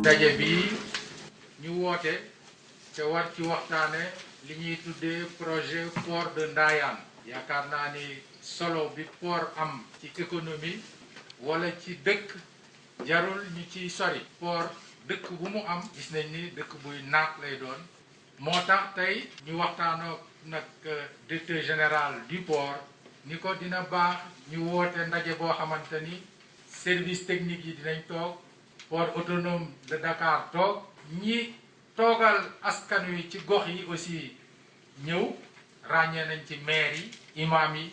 daje bi ñu woote te war ci waxtaane li ñuy tuddee projet port de Ndayane yaakaar naa ni solo bi port am ci économie wala ci dëkk jarul ñu ciy sori port dëkk bu mu am gis nañ ni dëkk buy naat lay doon moo tax tey ñu waxtaanoo nag directeur général du port ni ko dina baax ñu woote ndaje boo xamante ni service technique yi dinañ toog port autonome de Dakar toog ñi toogal askan wi ci gox yi aussi ñëw ràññee nañ ci maire yi imam yi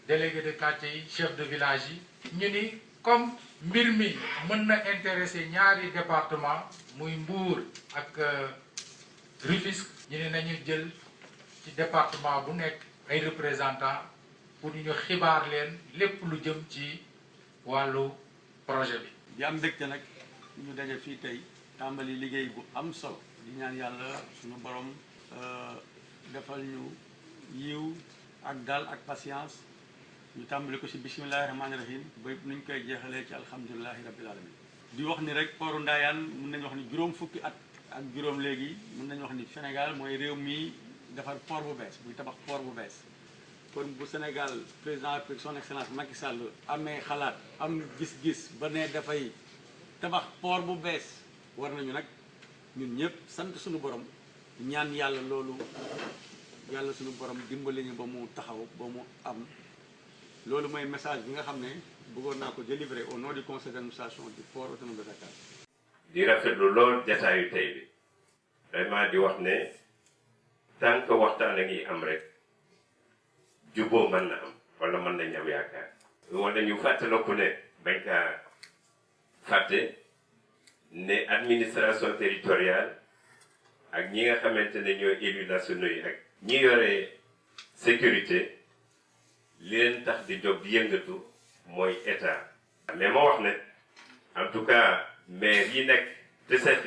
délégué de quartier yi chef de village yi ñu ni comme mbir mi mën na intéresser ñaari département muy Mbour ak Rufisque ñu ne nañu jël ci département bu nekk ay représentants pour ñu xibaar leen lépp lu jëm ci wàllu projet bi. di am mbégte nag ñu daje fii tey tàmbali liggéey bu am solo di ñaan yàlla suñu borom defal ñu yiw ak dal ak patience ñu tàmbali ko ci bisimilahi rahmaani rahim ba nuñ koy jeexalee ci alhamdulilahi rabbil alamin di wax ni rek portu Ndayane mun nañu wax ni juróom fukki at ak juróom léegi mun nañu wax ni Sénégal mooy réew mi defar port bu bees buy tabax port bu bees kon bu Sénégal président de son excellence Macky Sall amee xalaat am gis-gis ba ne dafay tabax port bu bees war nañu nag ñun ñëpp sant suñu borom ñaan yàlla loolu yàlla suñu borom dimbali ñu ba mu taxaw ba mu am loolu mooy message bi nga xam ne bëggoon naa ko délivrer au nom du conseil d'administration du port autonome de Dakar. di rafetlu lool jataayu tey bi vraiment di wax ne tant que waxtaan a ngi am rek juboo mën na am wala mën nañ am yaakaar. wala ñu fàttaliku ne bañ kaa fàtte ne administration territoriale ak ñi nga xamante ne ñooy élus nationaux yi ak ñi yore sécurité li leen tax di jóg di yëngatu mooy état. mais ma wax ne en tout cas maire yi nekk te seq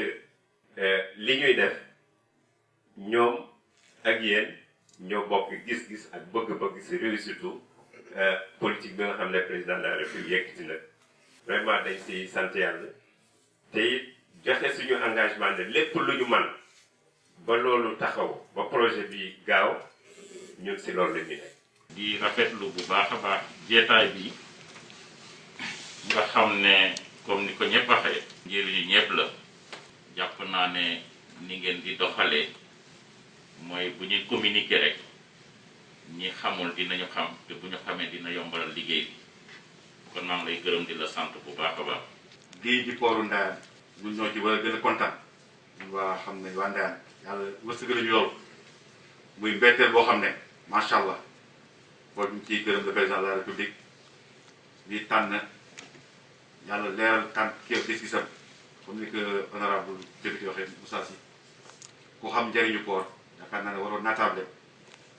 li ñuy def ñoom ak yéen ñoo bokk gis-gis ak bëgg-bëgg si réussite politique bi nga xam ne président de la république yëkkati na vraiment dañ si sant yàlla te it joxe suñu engagement ne lépp lu ñu man ba loolu taxaw ba projet bi gaaw ñun si loolu la ñu nekk. di rafetlu bu baax a baax jeetaay bi nga xam ne comme ni ko ñëpp waxee njëriñu ñëpp la jàpp naa ne ni ngeen di doxalee mooy bu ñuy communiquer rek ñi xamul dinañu xam te bu ñu xamee dina yombalal liggéey bi kon maa ngi lay gërëm di la sant bu baax a baax. géej gi pooru Ndayane ñun ñoo ci war a gën a kontaan ñun waa xam ne waa Ndayane yàlla wërsëgal ñu loolu muy mbetteel boo xam ne macha allah kon ñu ciy gërëm le président de la république di tànn yàlla leeral tànn kii gis-gisam comme ni que honorable député waxee Moussa Sy ku xam njëriñu port yaakaar naa ne waroon naataable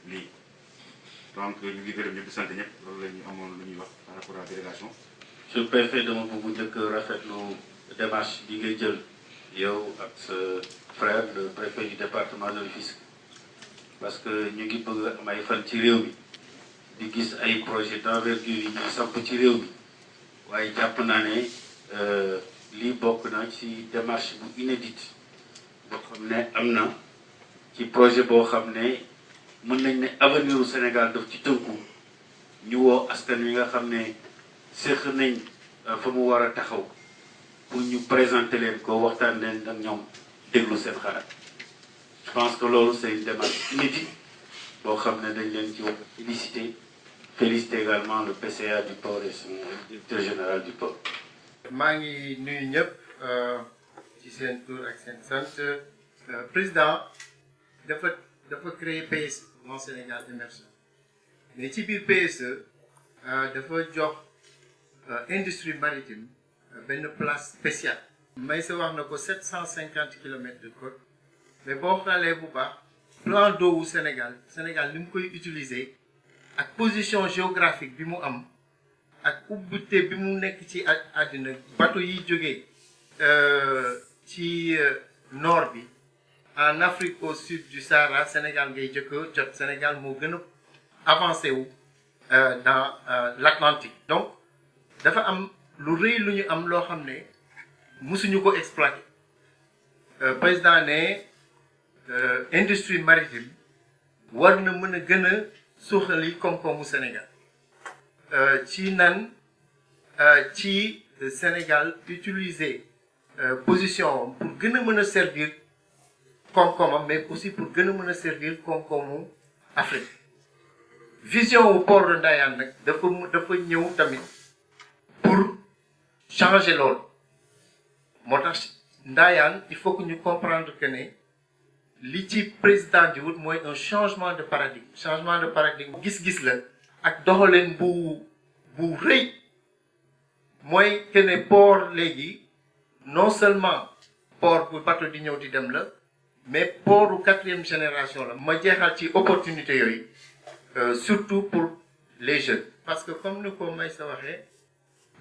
lii donc ñu ngi gërëm ñëpp di sant ñëpp loolu la ñu amoon lu ñuy wax par rapport à la délégation. Monsieur le préfet dama bëgg njëkk rafetlu démarche bi ngay jël yow ak sa frère le préfet du département de Rufisque parce que ñu ngi bëgg am ay fan ci réew mi di gis ay projet d'envergure yi ñuy samp ci réew mi waaye jàpp naa ne lii bokk na ci démarche bu inédite boo xam ne am na ci projet boo xam ne mën nañ ne avenir u Sénégal daf ci tënku ñu woo askan wi nga xam ne séq nañ fa mu war a taxaw pour ñu présenter leen ko waxtaan leen ak ñoom déglu seen xalaat je pense que loolu c'est une démarche inédite boo xam ne dañ leen ci wax féliciter également le PCA du port et son directeur général du port. maa ngi nuyu ñëpp ci seen tur ak seen sant président dafa créer PSE Plan Sénégal émergent mais ci biir PSE dafa jox industrie maritime benn place spéciale. may sa wax na ko 750 kilomètres de côte mais boo xoolee bu baax plan d'eau wu Sénégal ni mu koy utiliser ak position géographique bi mu am ak ubbite bi mu nekk ci àddina bateau yi jógee ci nord bi en Afrique au sud du Sahara Sénégal ngay jëkk jot Sénégal moo gën a avancé wu dans l'Atlantique. Donc dafa am lu rëy lu ñu am loo xam ne musuñu ko exploiter président ne industrie maritime war na mën a gën a suuxali koom-koomu Sénégal ci nan ci Sénégal utiliser position pour gën a mën a servir koom-koomam mais aussi pour gën a mën a servir koom-koomu Afrique vision wu port de Ndayane nag dafa ñëw tamit pour changer loolu moo tax Ndayane il faut que ñu comprendre que ne li ci président di wut mooy un changement de paradigme gis-gis la ak doxalin bu rëy mooy que ne port léegi non seulement port bu bateau di ñëw di dem la mais port u 4e génération la. ma jeexal ci opportunité yooyu surtout pour les jeunes parce que comme ni ko may sa waxee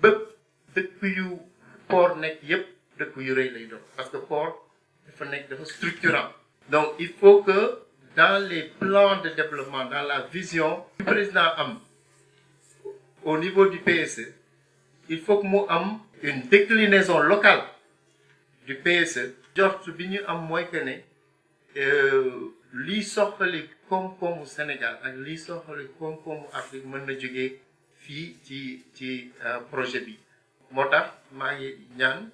bépp dëkk yu port nekk yépp dëkk yu rëy lay doon parce que port dafa nekk dafa structurant. Donc il faut que dans les plans de développement, dans la vision du président am au niveau du PSE, il faut que mu am une déclinaison locale du PSE. jort bi ñu am mooy que ne lii soxali koom-koomu Sénégal ak lii soxali koom-koomu Afrique mën na jógee fii ci projet bi moo tax maa ngi ñaan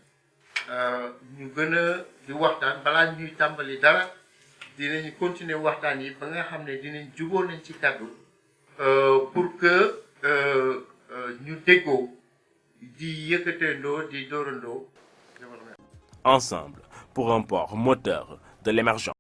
ñu gën a di waxtaan balaa ñuy tàmbali dara dinañu continuer waxtaan yi ba nga xam ne dinañ juboo nañ ci kàddu pour que ñu déggoo di yëkkateendoo di dóorandoo. Ensemble pour un port moteur de l'émergence.